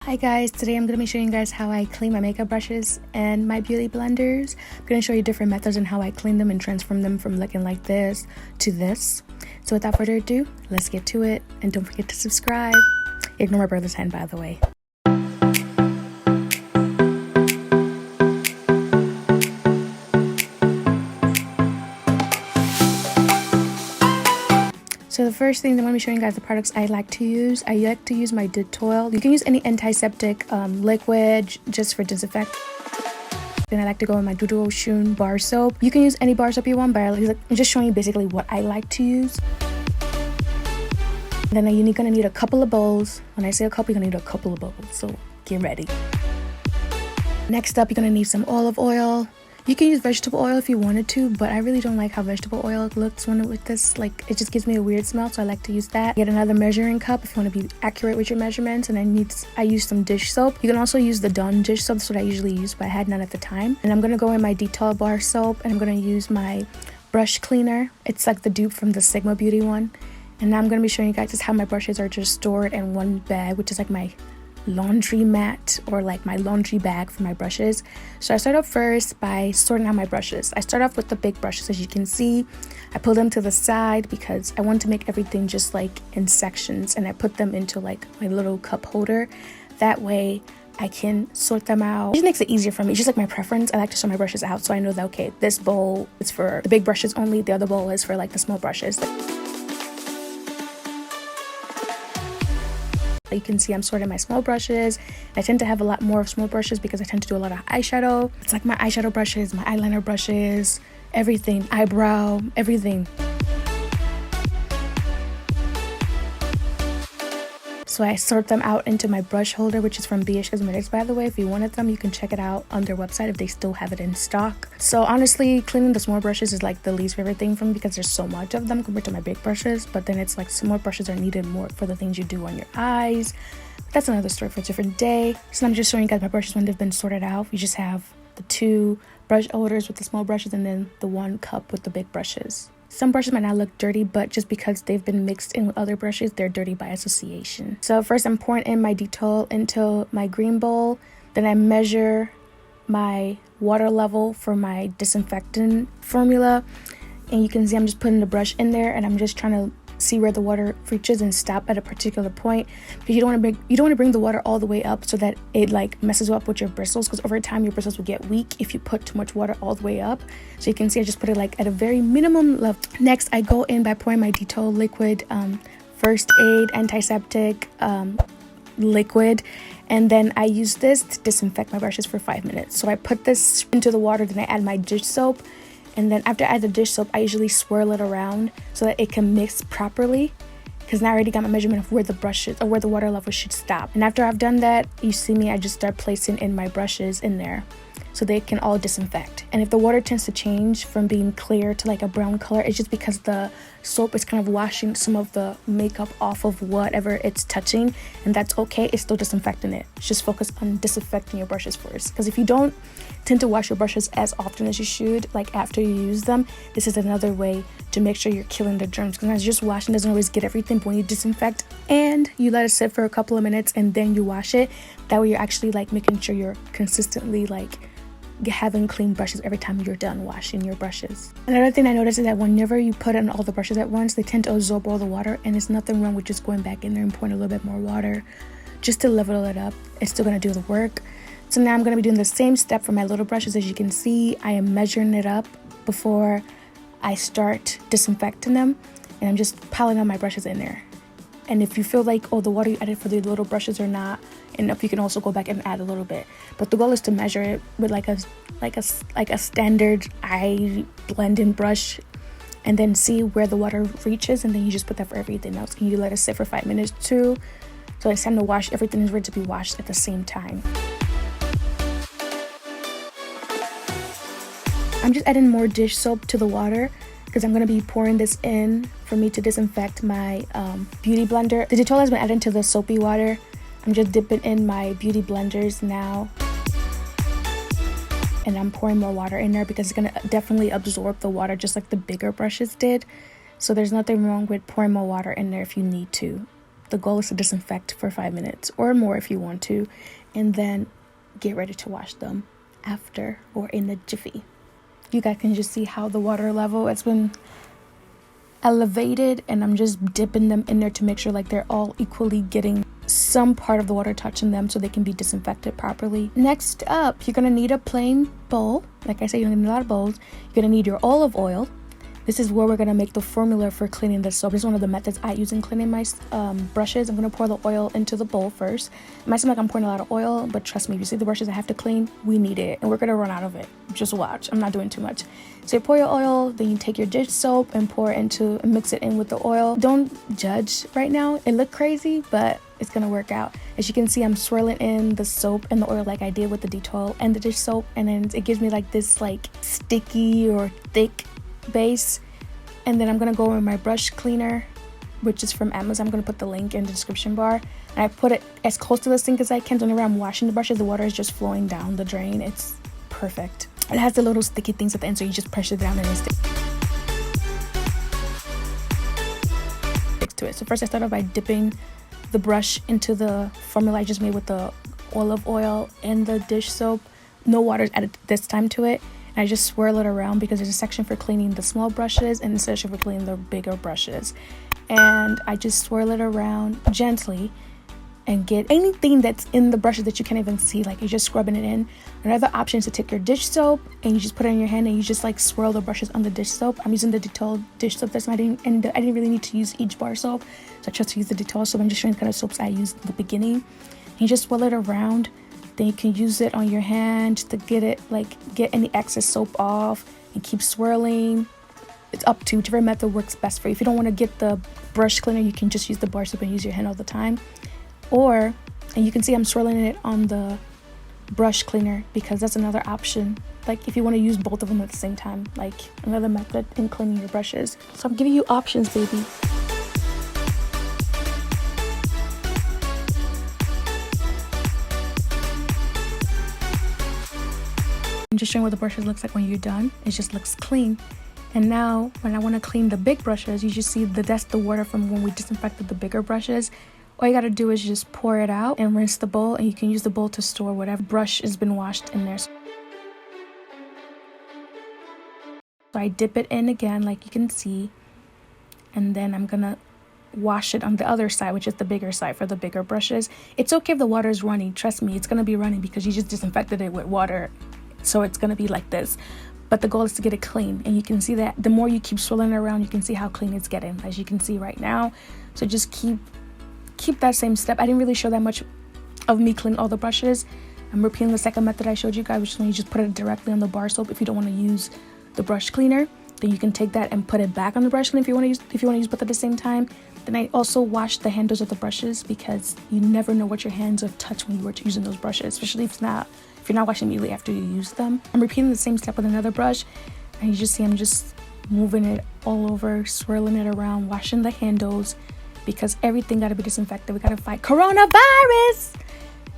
Hi guys, today I'm going to be showing you guys how I clean my makeup brushes and my beauty blenders. I'm going to show you different methods on how I clean them and transform them from looking like this to this. So without further ado, let's get to it, and don't forget to subscribe. Ignore my brother's hand, by the way. So the first thing I'm going to be showing you guys the products I like to use. I like to use my Dettol. You can use any antiseptic liquid just for disinfect. Then I like to go with my Dudu Osun bar soap. You can use any bar soap you want, but I'm just showing you basically what I like to use. Then you're gonna need a couple of bowls. When I say a couple, you're gonna need a couple of bowls, so get ready. Next up, you're gonna need some olive oil. You can use vegetable oil if you wanted to, but I really don't like how vegetable oil looks when with this. Like, it just gives me a weird smell, so I like to use that. Get another measuring cup if you want to be accurate with your measurements. And I use some dish soap. You can also use the Dawn dish soap. That's what I usually use, but I had none at the time. And I'm gonna go in my Dettol Bar Soap, and I'm gonna use my brush cleaner. It's like the dupe from the Sigma Beauty one. And now I'm gonna be showing you guys just how my brushes are just stored in one bag, which is like my laundry mat, or like my laundry bag for my brushes. So I start off first by sorting out my brushes. I start off with the big brushes. As you can see, I pull them to the side because I want to make everything just like in sections, and I put them into like my little cup holder. That way I can sort them out. It just makes it easier for me. It's just like my preference. I like to sort my brushes out, so I know that, okay, this bowl is for the big brushes only, the other bowl is for like the small brushes. You can see I'm sorting my small brushes. I tend to have a lot more of small brushes because I tend to do a lot of eyeshadow. It's like my eyeshadow brushes, my eyeliner brushes, everything, eyebrow, everything. So I sort them out into my brush holder, which is from BH Cosmetics, by the way. If you wanted them, you can check it out on their website if they still have it in stock. So honestly, cleaning the small brushes is like the least favorite thing for me because there's so much of them compared to my big brushes. But then it's like small brushes are needed more for the things you do on your eyes. But that's another story for a different day. So I'm just showing you guys my brushes when they've been sorted out. You just have the two brush holders with the small brushes and then the one cup with the big brushes. Some brushes might not look dirty, but just because they've been mixed in with other brushes, they're dirty by association. So first I'm pouring in my Dettol into my green bowl. Then I measure my water level for my disinfectant formula. And you can see I'm just putting the brush in there, and I'm just trying to see where the water reaches and stop at a particular point, because you don't want to bring the water all the way up so that it like messes up with your bristles, because over time your bristles will get weak if you put too much water all the way up. So you can see I just put it like at a very minimum level. Next I go in by pouring my Dettol liquid first aid antiseptic liquid, and then I use this to disinfect my brushes for 5 minutes. So I put this into the water, then I add my dish soap. And then after I add the dish soap, I usually swirl it around so that it can mix properly, because now I already got my measurement of where the brushes or where the water level should stop. And after I've done that, you see me, I just start placing in my brushes in there so they can all disinfect. And if the water tends to change from being clear to like a brown color, it's just because the soap is kind of washing some of the makeup off of whatever it's touching, and that's okay. It's still disinfecting it. Just focus on disinfecting your brushes first, because if you don't tend to wash your brushes as often as you should, like after you use them, this is another way to make sure you're killing the germs, because just washing doesn't always get everything. But when you disinfect and you let it sit for a couple of minutes and then you wash it, that way you're actually like making sure you're consistently like having clean brushes every time you're done washing your brushes. Another thing I noticed is that whenever you put in all the brushes at once, they tend to absorb all the water, and there's nothing wrong with just going back in there and pouring a little bit more water just to level it up. It's still going to do the work. So now I'm going to be doing the same step for my little brushes. As you can see, I am measuring it up before I start disinfecting them, and I'm just piling on my brushes in there. And if you feel like, oh, the water you added for the little brushes are not enough, you can also go back and add a little bit. But the goal is to measure it with like a standard eye blending brush, and then see where the water reaches, and then you just put that for everything else, and you let it sit for 5 minutes too. So it's time to wash. Everything is ready to be washed at the same time. I'm just adding more dish soap to the water because I'm going to be pouring this in for me to disinfect my beauty blender. The Dettol has been added to the soapy water. I'm just dipping in my beauty blenders now, and I'm pouring more water in there because it's going to definitely absorb the water just like the bigger brushes did. So there's nothing wrong with pouring more water in there if you need to. The goal is to disinfect for 5 minutes or more if you want to, and then get ready to wash them after or in a jiffy. You guys can just see how the water level has been elevated, and I'm just dipping them in there to make sure like they're all equally getting some part of the water touching them so they can be disinfected properly. Next up, you're gonna need a plain bowl. Like I said, you're gonna need a lot of bowls. You're gonna need your olive oil. This is where we're gonna make the formula for cleaning the soap. This is one of the methods I use in cleaning my brushes. I'm gonna pour the oil into the bowl first. It might seem like I'm pouring a lot of oil, but trust me, if you see the brushes I have to clean, we need it, and we're gonna run out of it. Just watch. I'm not doing too much. So you pour your oil, then you take your dish soap and mix it in with the oil. Don't judge right now. It looked crazy, but it's gonna work out. As you can see, I'm swirling in the soap and the oil like I did with the Dettol and the dish soap, and then it gives me like this like sticky or thick base. And then I'm gonna go over my brush cleaner, which is from Amazon. I'm gonna put the link in the description bar, and I put it as close to the sink as I can. So whenever I'm washing the brushes, the water is just flowing down the drain. It's perfect. It has the little sticky things at the end, so you just press it down and it sticks to it. So first I start off by dipping the brush into the formula I just made with the olive oil and the dish soap. No water added this time to it. And I just swirl it around because there's a section for cleaning the small brushes and a section for cleaning the bigger brushes. And I just swirl it around gently and get anything that's in the brushes that you can't even see, like you're just scrubbing it in. Another option is to take your dish soap and you just put it in your hand and you just like swirl the brushes on the dish soap. I'm using the Dettol dish soap I didn't really need to use each bar soap, so I chose to use the Dettol soap. I'm just showing the kind of soaps I used in the beginning. And you just swirl it around. Then you can use it on your hand to get any excess soap off and keep swirling. It's up to whichever method works best for you. If you don't want to get the brush cleaner, you can just use the bar soap and use your hand all the time. And you can see I'm swirling it on the brush cleaner because that's another option. Like if you want to use both of them at the same time, like another method in cleaning your brushes. So I'm giving you options, baby. I'm just showing what the brushes looks like when you're done. It just looks clean. And now when I want to clean the big brushes, you just see that's the water from when we disinfected the bigger brushes. All you gotta do is just pour it out and rinse the bowl, and you can use the bowl to store whatever brush has been washed in there. So I dip it in again like you can see, and then I'm gonna wash it on the other side, which is the bigger side for the bigger brushes. It's okay if the water is running. Trust me, it's gonna be running because you just disinfected it with water, so it's gonna be like this. But the goal is to get it clean, and you can see that the more you keep swirling it around, you can see how clean it's getting, as you can see right now. So just keep that same step. I didn't really show that much of me cleaning all the brushes. I'm repeating the second method I showed you guys, which is when you just put it directly on the bar soap. If you don't want to use the brush cleaner, then you can take that and put it back on the brush cleaner if you want to use both at the same time. Then I also wash the handles of the brushes because you never know what your hands have touched when you were using those brushes, especially if you're not washing immediately after you use them. I'm repeating the same step with another brush, and you just see I'm just moving it all over, swirling it around, washing the handles, because everything got to be disinfected. We got to fight coronavirus.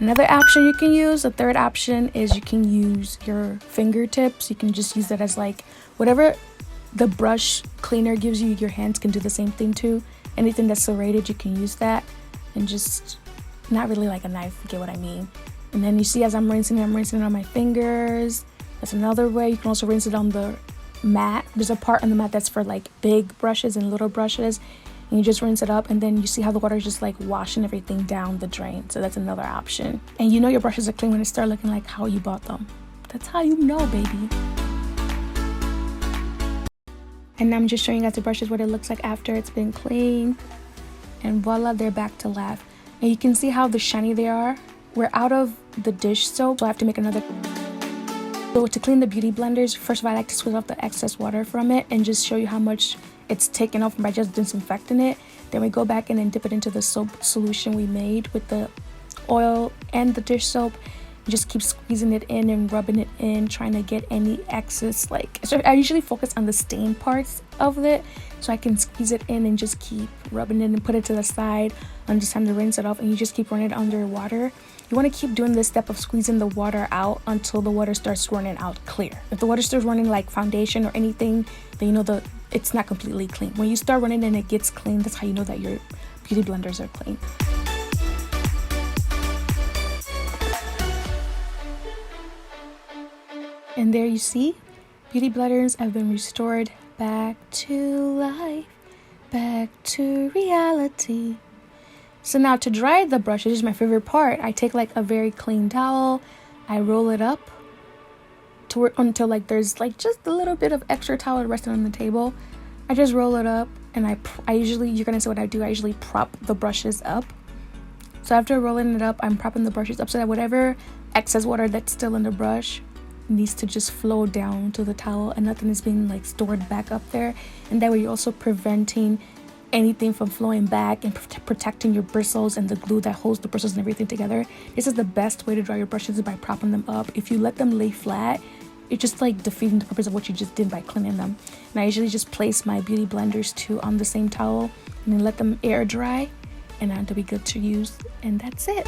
Another option you can use, the third option, is you can use your fingertips. You can just use that as like whatever the brush cleaner gives you, your hands can do the same thing too. Anything that's serrated, you can use that, and just not really like a knife, you get what I mean. And then you see as I'm rinsing it on my fingers. That's another way. You can also rinse it on the mat. There's a part on the mat that's for like big brushes and little brushes. And you just rinse it up, and then you see how the water is just like washing everything down the drain. So that's another option. And you know your brushes are clean when they start looking like how you bought them. That's how you know, baby. And now I'm just showing you guys the brushes, what it looks like after it's been cleaned. And voila, they're back to life. And you can see how the shiny they are. We're out of the dish soap, so I have to make another. So to clean the beauty blenders, first of all, I like to squeeze off the excess water from it and just show you how much it's taken off by just disinfecting it. Then we go back in and dip it into the soap solution we made with the oil and the dish soap. Just keep squeezing it in and rubbing it in, trying to get any excess, so I usually focus on the stain parts of it, so I can squeeze it in and just keep rubbing it and put it to the side. And just time to rinse it off, and you just keep running it under water. You want to keep doing this step of squeezing the water out until the water starts running out clear. If the water starts running like foundation or anything, then you know it's not completely clean. When you start running and it gets clean, that's how you know that your beauty blenders are clean. And there you see, beauty blenders have been restored back to life, back to reality. So now to dry the brush, this is my favorite part. I take like a very clean towel, I roll it up until like there's like just a little bit of extra towel resting on the table. I just roll it up, and I usually, you're gonna see what I do, I usually prop the brushes up. So after rolling it up, I'm propping the brushes up so that whatever excess water that's still in the brush needs to just flow down to the towel, and nothing is being like stored back up there. And that way you're also preventing anything from flowing back and protecting your bristles and the glue that holds the bristles and everything together. This is the best way to dry your brushes, is by propping them up. If you let them lay flat, it's just like defeating the purpose of what you just did by cleaning them. And I usually just place my beauty blenders too on the same towel and then let them air dry, and then to be good to use, and that's it.